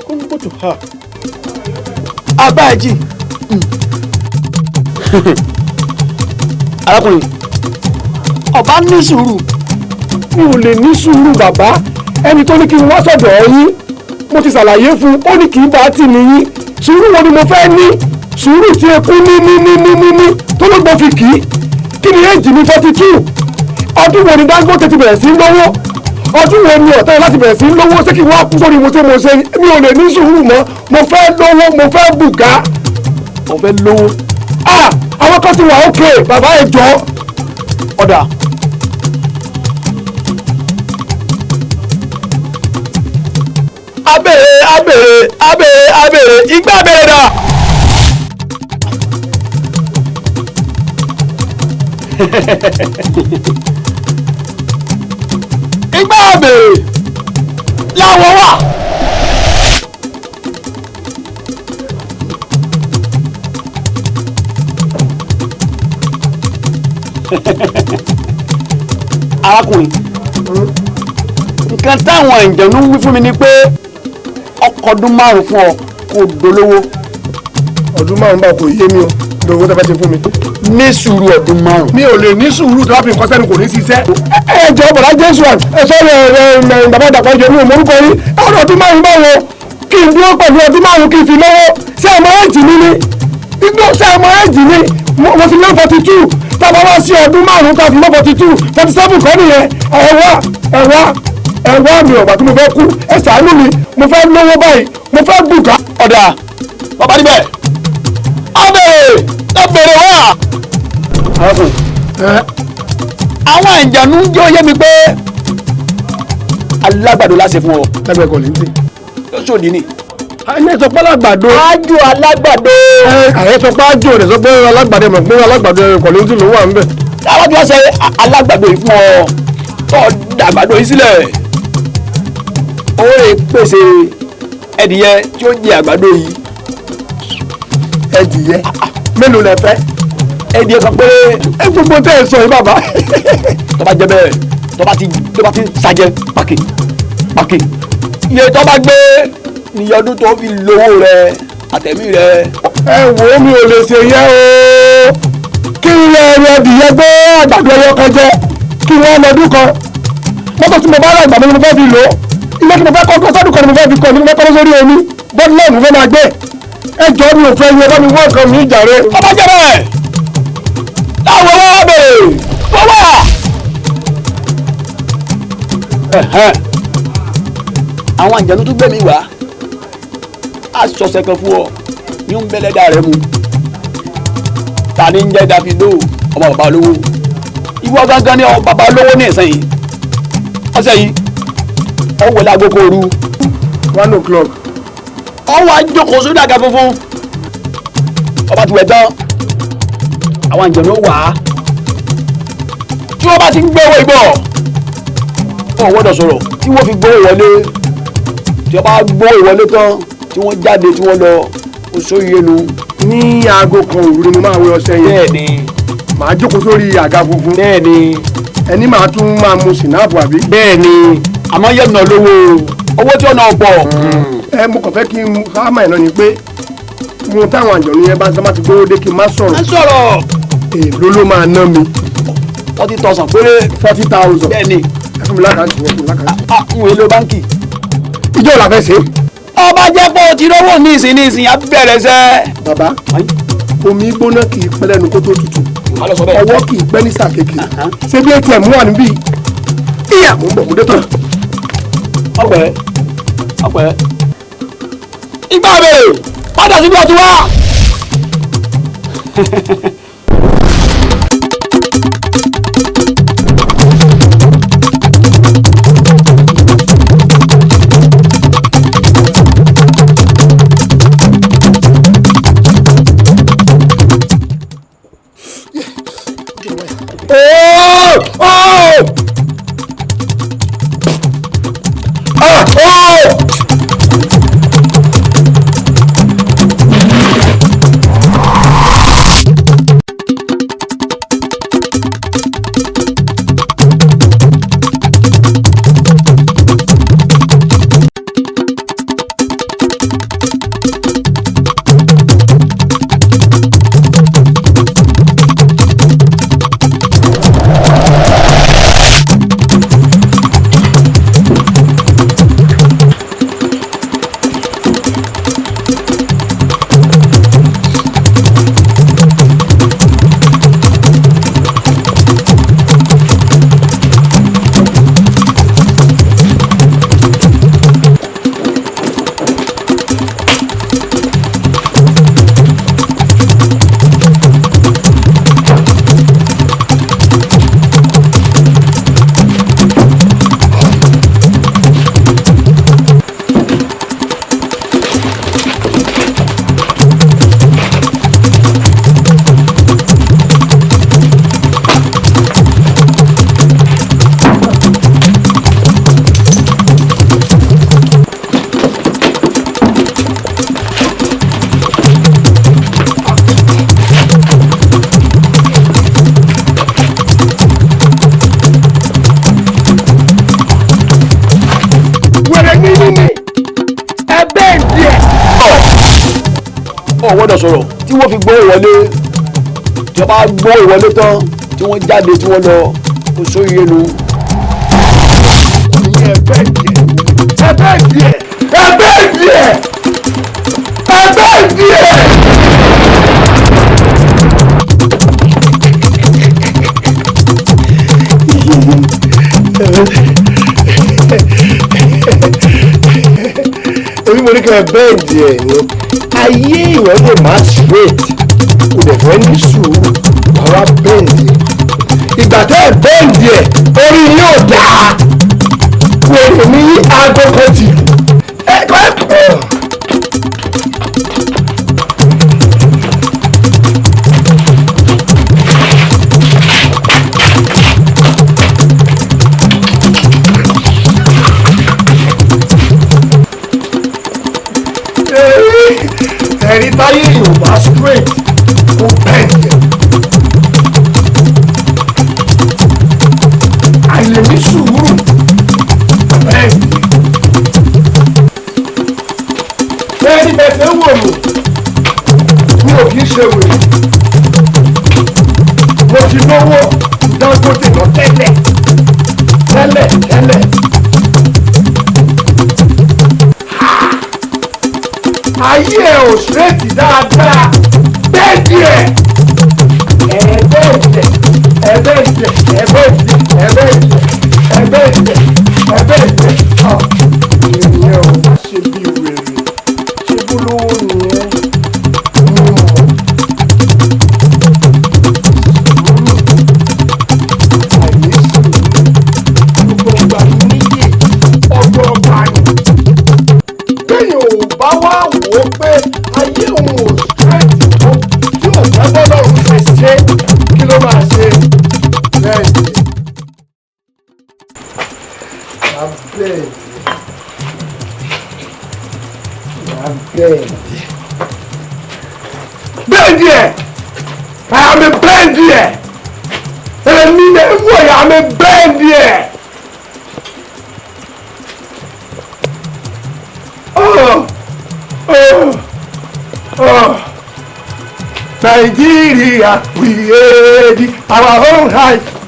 kóńgòtò ha abá ẹjì. arákùnrin ọba ní sùúrù. mi ò lè ní sùúrù bàbá ẹni tó ní kí n wá sọ́dọ̀ yín mo ti ṣàlàyé fún un ó ní kì í bá tì níyín sùúrù wo ni mo fẹ́ ní sùúrù tí eku ní tó ló gbọ́ fi kì í kí ni èjì mi 42 ọdún wo ni Dangote ti bẹ̀rẹ̀ sí í lówó ọdún wo ni ọ̀tá láti bẹ̀rẹ̀ sí í lówó ṣé kí wọ́n á kú sórí mo ṣe mi ò lè ní sùúrù mọ́ mo fẹ́ lówó mo fẹ́ bùgá mo fẹ́ lówó àwọn kan ti wà ókè bàbá ẹ jọ ọ̀dà. abèrè igbá abèrè dà. igbá abèrè làwọn wà. arákùnrin nǹkan táwọn ìjẹ̀nu wí fún mi ni pé ọkọ̀ ọdún 5 fún ọ kò dolówó. ọdún 5 bá kò yé mi o lówó tẹ́ fẹ́ ṣe fún mi. ní sùúrù ọdún 5. mi ò lè ní sùúrù tó bá fi nǹkan sẹ́nu kò ní ṣiṣẹ́. ẹ jọ bọ̀dá jésù ẹ sọ bàbá ìdàpọ̀ jẹ mi ò morúkọ yín ọdún 5 báwo kí n dúró pẹ̀lú ọdún 5 kí n fi lówó ṣé ẹ mọ ẹ̀jì mi ni igbó ṣé ẹ mọ ẹ̀jì mi mo ti lé 42 tábà wá sí ọdún 5 tá a fi lé 42 47 kọ́ nìyẹn ẹ wá mi ọ̀gbà tí mo fẹ́ kú ẹ ṣàánú mi mo fẹ́ lówó báyìí mo fẹ́ bùkà. ọ̀dà bàbá níbẹ̀ abèrè wá. àwọn ìjànú jẹ́ oyé mi pé alágbàdo láṣẹ fún ọ. lábẹ́ ẹ̀kọ́ lẹ́ńtì. yóò ṣòdì ni. ayé sọ pé alágbàdo. ájò alágbàdo. àyè sọ pé ájò rẹ̀ sọ pé alágbàdo mọ̀ pé alágbàdo ẹ̀kọ́ lẹ́ńtì ló wà ń bẹ̀. táwọn tí wọ́n ṣe alágbàdo yìí fún ọ tó dàgbàdo yìí sílẹ̀ ó lè pèsè ẹdìyẹ tí ó jẹ àgbàdo yìí. ẹdìyẹ mélòó lẹ fẹ́. ẹdìyẹ kan péré. ẹ gbogbo tẹ ẹ sọ yìí bàbá. tó bá jẹ bẹ́ẹ̀ tó bá ti ṣàjẹ pàkì iye tó bá gbé níye ọdún tó fi lówó rẹ àtẹ̀mí rẹ. ẹ wò ó mi ò lè ṣe yẹ o kí n yẹ ẹyẹ ẹdìyẹ gbé àgbàdo ẹyọ kan jẹ kí wọ́n lọ́dún kan mọ́tò tí mo bá rà ìgbà mi ni mo fẹ́ fi lò ó ilé tí mo fẹ́ kọ́ sọ́dún kan ni mo fẹ́ fi kọ́ ni mo fẹ́ kọ́ sórí omi bọ́ọ̀lù náà mo fẹ́ máa gbé ẹ jọ mi ò fẹ́ yẹ bá mi wọ́n nǹkan mi jàre. ọba jẹ bẹ́ẹ̀ láwọn wá bèrè wọ́n wà. àwọn àjànú tó gbẹ̀mí wá aṣọ ṣẹ̀kan fún ọ ní ń bẹ́lẹ́dà rẹ mu ta ni ń jẹ́ Davido ọmọ bàbá olówó ìwọ gángan ni ọmọ bàbá olówó ní ìsẹ́yìn ọ̀sẹ̀ yìí ọwọ́ lágbókò ooru 1 o'clock. ọwọ́ àjọkọ̀ sórí àga funfun ọba ti wẹ̀ tán àwọn àjẹ̀nú wà á tí wọ́n bá ti ń gbé owó ìbọ̀ wọn gbọ́dọ̀ sọ̀rọ̀ tí wọ́n fi gbówó wọlé tí wọ́n bá gbówó ìwọlé tán tí wọ́n jáde tí wọ́n lọ oṣù yẹnu. ní aago kan òru ni mo máa wẹ ọṣẹ yẹn. bẹ́ẹ̀ni. màá jókòó sórí àga funfun. bẹ́ẹ̀ni. ẹni màá tún máa mu sinapu àbí. bẹ́ẹ̀ni àmọ́ yẹn nà lówó owó tí ó nà pọ̀. ẹ mo kàn fẹ́ kí n sáàmà ẹ̀ náà ni pé mo táwọn àjọ̀nú yẹn bá ń sábà ti gbówó dé kí n má sọ̀rọ̀. má sọ̀rọ̀. èèló ló máa ná mi. 40,000 péré. 40,000. bẹ́ẹ̀ni. ẹ fún mi lákàntì yẹn fún mi lákàntì. n ò èlò báńkì. ìjọ la fẹ́ ṣe. ọba jẹ́ pé o ti rówó ní ìsìn á bẹ̀rẹ̀ sẹ́. bàbá omi gbóná kì í pẹ́ lẹ́nu kó tó tutù ọwọ́ kì í pẹ́ ní sàkéèké ṣé bí atm wà níbí ìyá mo ń bọ̀ mo dé tán. ọpẹ́ ìgbà bèrè padà síbi ọtí wá. wọn gbọ́dọ̀ sọ̀rọ̀ tí wọ́n fi gbówó wọlé tí wọ́n bá gbówó wọlé tán tí wọ́n jáde tí wọ́n lọ oṣù yẹn nu. ẹgbẹ́ díẹ̀. èmi mo ní kí ẹ bẹ́ẹ̀ díẹ̀ ni ayé ìwọ lè má straight kò dẹ̀ fẹ́ ní sùúrù wàá bẹ́ẹ̀ díẹ̀ ìgbà tẹ́ ẹ bẹ́ẹ̀ díẹ̀ orí yóò dáa wèrè ní aago kan ti ẹ̀rí táyé yorùbá straight kò bẹ́ẹ̀ díẹ̀ àìlèmí sùúrù bẹ́ẹ̀ díẹ̀ ẹni bẹ̀sẹ̀ wò lò mi ò kì í ṣe wèrè mo ti lówó Dangote lọ tẹ́lẹ̀. ayé ẹ̀ ò ṣètì dáadáa bẹ́ẹ̀ díẹ̀ ìyẹn ò má ṣe bí wèrè ṣé bólówó nìyẹn. bá wá wò ó pé ayé òun ò straight tó tí ò fẹ́ bọ́lá òun ṣe kí ló máa ṣe bẹ́ẹ̀ ni. bẹ́ẹ̀ àmì bẹ́ẹ̀ díẹ̀ èmi ní wọ̀ yà àmì bẹ́ẹ̀ díẹ̀. Nigeria, we ready our own life.